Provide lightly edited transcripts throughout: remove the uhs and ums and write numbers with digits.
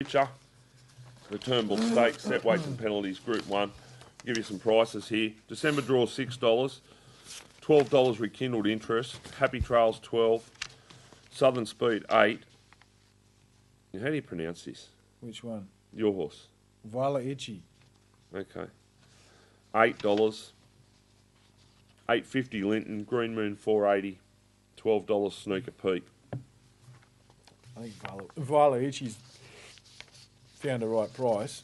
Picture. The Turnbull Stakes, set weights and penalties, Group 1. Give you some prices here. December draw, $6. $12 rekindled interest. Happy Trails, 12. Southern Speed, 8. How do you pronounce this? Which one? Your horse. Viola Itchy. Okay. $8. $8.50 Linton. Green Moon, $4.80. $12 Snooker Pete. I think Viola Itchy's found the right price.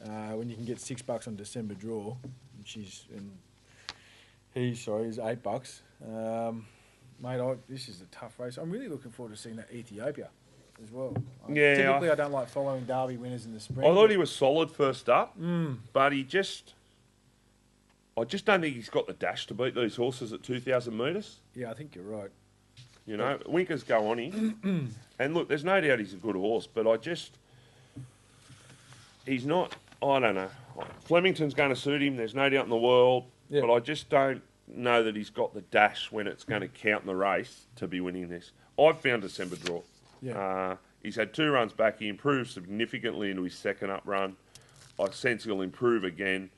When you can get $6 on December draw, he's $8. Mate, this is a tough race. I'm really looking forward to seeing that Ethiopia as well. Typically, I don't like following Derby winners in the spring. I thought he was solid first up, but I just don't think he's got the dash to beat these horses at 2,000 metres. Yeah, I think you're right. You know, winkers go on him. And look, there's no doubt he's a good horse, but he's not, I don't know. Flemington's going to suit him, there's no doubt in the world, but I just don't know that he's got the dash when it's going to count in the race to be winning this. I've found December draw. Yeah. He's had 2 runs back. He improved significantly into his second up run. I sense he'll improve again.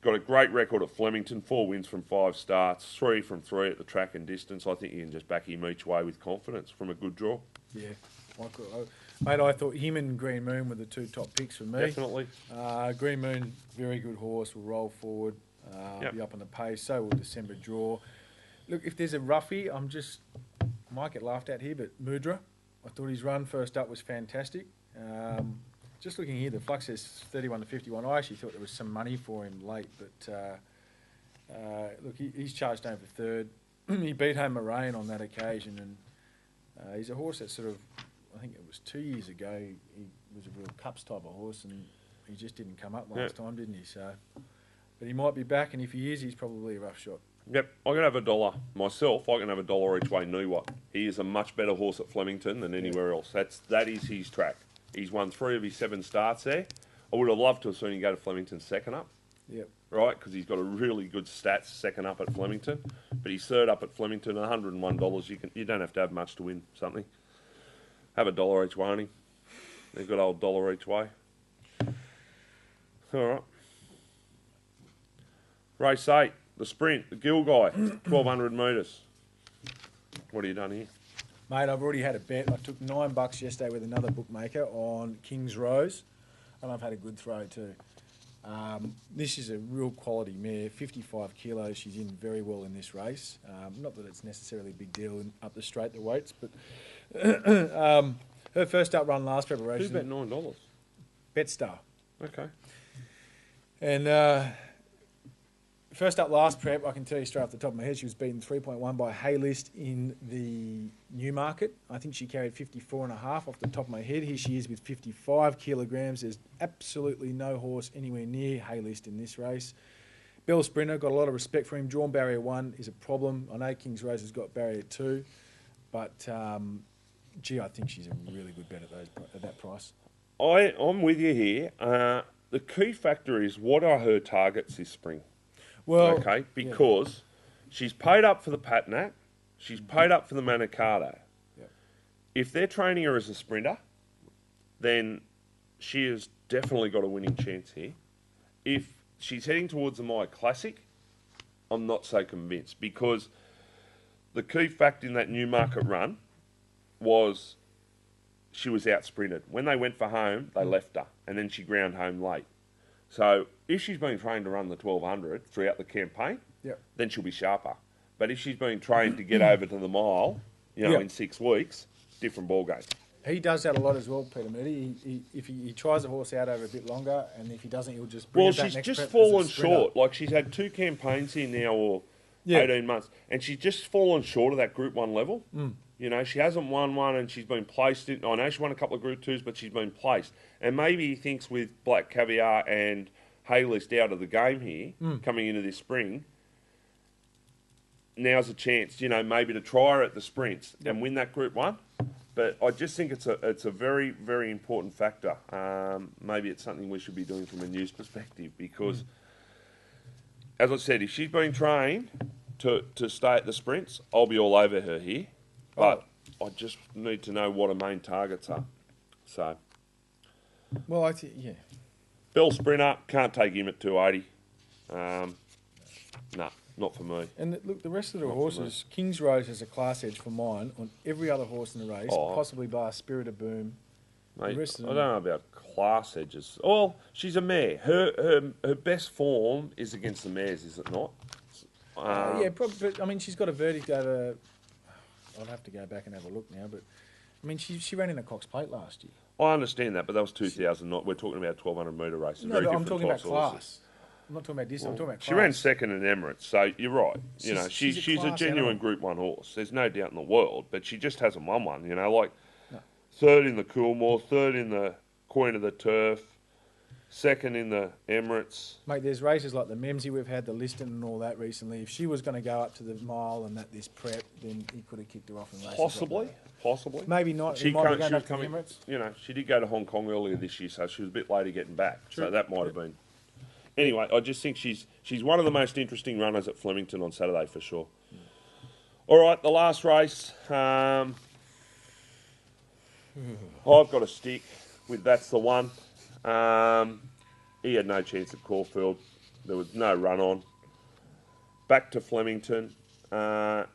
Got a great record at Flemington, 4 wins from 5 starts, 3 from 3 at the track and distance. I think you can just back him each way with confidence from a good draw. Yeah. Mate, I thought him and Green Moon were the 2 top picks for me. Definitely. Green Moon, very good horse, will roll forward, be up on the pace. So will December draw. Look, if there's a roughie, I might get laughed at here, but Mudra, I thought his run first up was fantastic. Just looking here, the flux says 31 to 51. I actually thought there was some money for him late, but look, he's charged home for third. He beat home Moraine on that occasion, and he's a horse that sort of, I think it was 2 years ago, he was a real cups type of horse, and he just didn't come up last time, didn't he? So, but he might be back, and if he is, he's probably a rough shot. Yep, I can have $1 myself. I can have $1 each way. Nuwa. He is a much better horse at Flemington than anywhere else. That is his track. He's won 3 of his 7 starts there. I would have loved to have seen him go to Flemington second up. Yep. Right, because he's got a really good stats second up at Flemington, but he's third up at Flemington. $101. You don't have to have much to win something. Have $1 each way on him. They've got old $1 each way. All right. Race 8, the sprint, the Gill Guy, 1,200 metres. What have you done here? Mate, I've already had a bet. I took $9 yesterday with another bookmaker on King's Rose, and I've had a good throw too. This is a real quality mare, 55 kilos. She's in very well in this race. Not that it's necessarily a big deal up the straight, the weights, but her first up run last preparation. Who bet $9? Betstar. Okay. And first up last prep, I can tell you straight off the top of my head, she was beaten 3.1 by Haylist in the Newmarket. I think she carried 54.5 off the top of my head. Here she is with 55 kilograms. There's absolutely no horse anywhere near Haylist in this race. Bell Sprinter, got a lot of respect for him. Drawn barrier 1 is a problem. I know King's Rose has got barrier 2, but gee, I think she's a really good bet at that price. I'm with you here. The key factor is, what are her targets this spring? Well, okay, because she's paid up for the Patnack, she's paid up for the Manicato. Yep. If they're training her as a sprinter, then she has definitely got a winning chance here. If she's heading towards the Maya Classic, I'm not so convinced, because the key fact in that Newmarket run was she was out sprinted. When they went for home, they left her, and then she ground home late. So if she's been trained to run the 1,200 throughout the campaign, then she'll be sharper. But if she's been trained to get over to the mile, in 6 weeks, different ballgame. He does that a lot as well, Peter Moody. If he tries the horse out over a bit longer, and if he doesn't, he'll just bring it back next prep. Well, she's just fallen short. Like, she's had 2 campaigns here now, or 18 months, and she's just fallen short of that Group 1 level. You know, she hasn't won one, and she's been placed in. I know she won a couple of Group 2s, but she's been placed. And maybe he thinks with Black Caviar and Haylist out of the game here, coming into this spring, now's a chance, maybe to try her at the sprints and win that Group 1. But I just think it's a very, very important factor. Maybe it's something we should be doing from a news perspective, because, as I said, if she's been trained to stay at the sprints, I'll be all over her here. But I just need to know what her main targets are. So Well, I think, yeah. Bell Sprinter, can't take him at 280. Nah, not for me. And look, the rest of the horses, King's Rose has a class edge for mine on every other horse in the race, possibly bar Spirit of Boom. Mate, I don't know about class edges. Well, she's a mare. Her best form is against the mares, is it not? Yeah, probably. But, I mean, she's got a verdict over... I'll have to go back and have a look now, but... I mean, she ran in a Cox Plate last year. I understand that, but that was 2009. We're talking about 1,200 metre races. No, but I'm talking about class. I'm not talking about this. I'm talking about class. She ran second in Emirates, so you're right. She's a genuine Group 1 horse. There's no doubt in the world, but she just hasn't won one. Third in the Coolmore, third in the Queen of the Turf, second in the Emirates. Mate, there's races like the Memsey we've had, the Liston and all that recently. If she was going to go up to the mile and this prep, then he could have kicked her off in races. Possibly. Maybe not. She did go to Hong Kong earlier this year, so she was a bit later getting back. True. So that might have been. Anyway, I just think she's one of the most interesting runners at Flemington on Saturday for sure. All right, the last race. I've got to stick with That's the One. He had no chance at Caulfield. There was no run on. Back to Flemington. I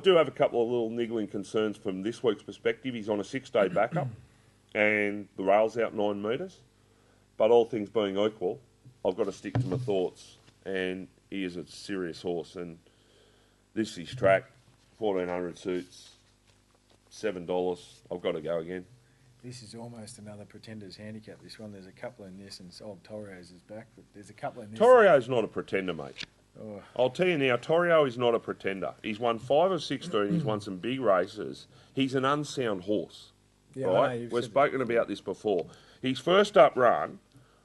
do have a couple of little niggling concerns from this week's perspective. He's on a 6-day backup and the rail's out 9 metres. But all things being equal, I've got to stick to my thoughts. And he is a serious horse. And this is track, 1,400 suits, $7. I've got to go again. This is almost another Pretender's handicap, this one. There's a couple in this, and old Torio's is back, but there's a couple in this. Torio's not a pretender, mate. Oh. I'll tell you now, Torio is not a pretender. He's won 5 of 16, he's won some big races. He's an unsound horse, right? We've spoken about this before. His first up run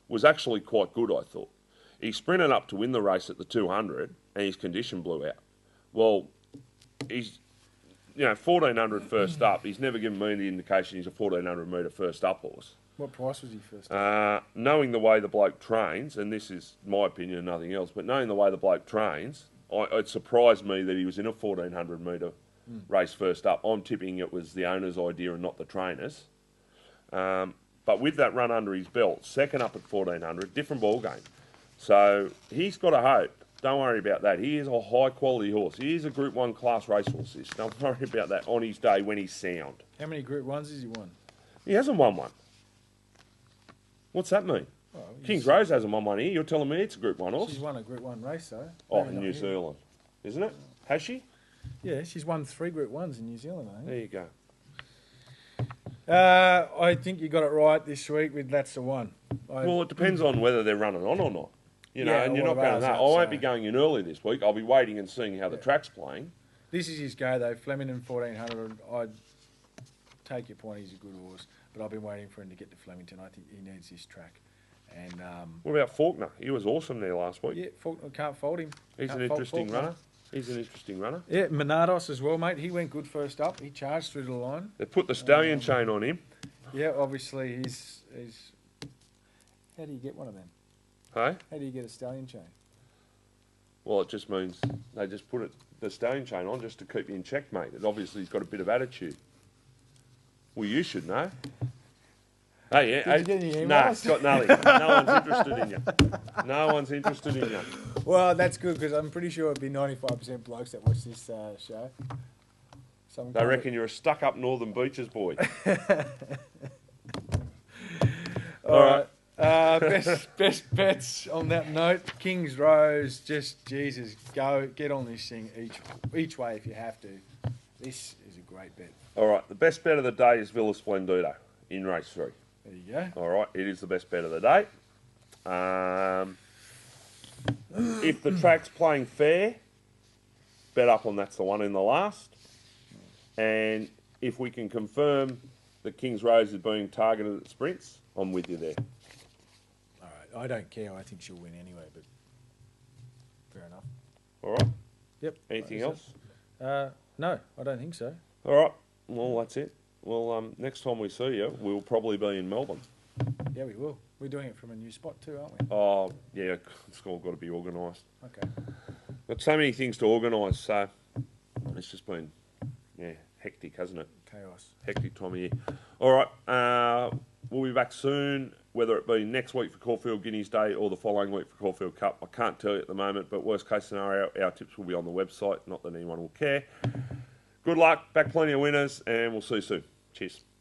was actually quite good, I thought. He sprinted up to win the race at the 200, and his condition blew out. Well, he's... 1,400 first up. He's never given me the indication he's a 1,400 metre first up horse. What price was he first up? Knowing the way the bloke trains, and this is my opinion and nothing else, but knowing the way the bloke trains, it surprised me that he was in a 1,400 metre race first up. I'm tipping it was the owner's idea and not the trainer's. But with that run under his belt, second up at 1,400, different ball game. So he's got a hope. Don't worry about that. He is a high-quality horse. He is a Group 1 class racehorse. Don't worry about that on his day when he's sound. How many Group 1s has he won? He hasn't won one. What's that mean? Well, King's Rose hasn't won one here. You're telling me it's a Group 1 horse? She's won a Group 1 race, though. In New Zealand. Isn't it? Has she? Yeah, she's won 3 Group 1s in New Zealand, I think. There you go. I think you got it right this week with That's the One. Well, it depends on whether they're running on or not. And you're not going to know. I won't be going in early this week. I'll be waiting and seeing how the track's playing. This is his go, though. Flemington 1,400. I'd take your point. He's a good horse. But I've been waiting for him to get to Flemington. I think he needs this track. And what about Faulkner? He was awesome there last week. Yeah, Faulkner, can't fault him. He's an interesting runner. He's an interesting runner. Yeah, Menados as well, mate. He went good first up. He charged through the line. They put the stallion chain on him. Yeah, obviously he's... How do you get one of them? Hey? How do you get a stallion chain? Well, it just means they just put the stallion chain on just to keep you in check, mate. It obviously he's got a bit of attitude. Well, you should know. Hey, yeah. Did you get any emails? Nah, got nothing. No one's interested in you. No one's interested in you. Well, that's good because I'm pretty sure it'd be 95% blokes that watch this show. They reckon you're a stuck-up Northern Beaches boy. All right. Best bets on that note. King's Rose, just Jesus, get on this thing each way if you have to. This is a great bet. All right, the best bet of the day is Villa Splendido in race 3. There you go. All right, it is the best bet of the day. If the track's playing fair, bet up on That's the One in the last. And if we can confirm that King's Rose is being targeted at sprints, I'm with you there. All right, I don't care. I think she'll win anyway, but fair enough. All right. Yep. Anything else? No, I don't think so. All right. Well, that's it. Well, next time we see you, we'll probably be in Melbourne. Yeah, we will. We're doing it from a new spot too, aren't we? Oh, yeah. It's all got to be organised. Okay. Got so many things to organise, so it's just been, hectic, hasn't it? Chaos. Hectic time of year. All right. we'll be back soon, whether it be next week for Caulfield Guineas Day or the following week for Caulfield Cup. I can't tell you at the moment, but worst case scenario, our tips will be on the website. Not that anyone will care. Good luck, back plenty of winners, and we'll see you soon. Cheers.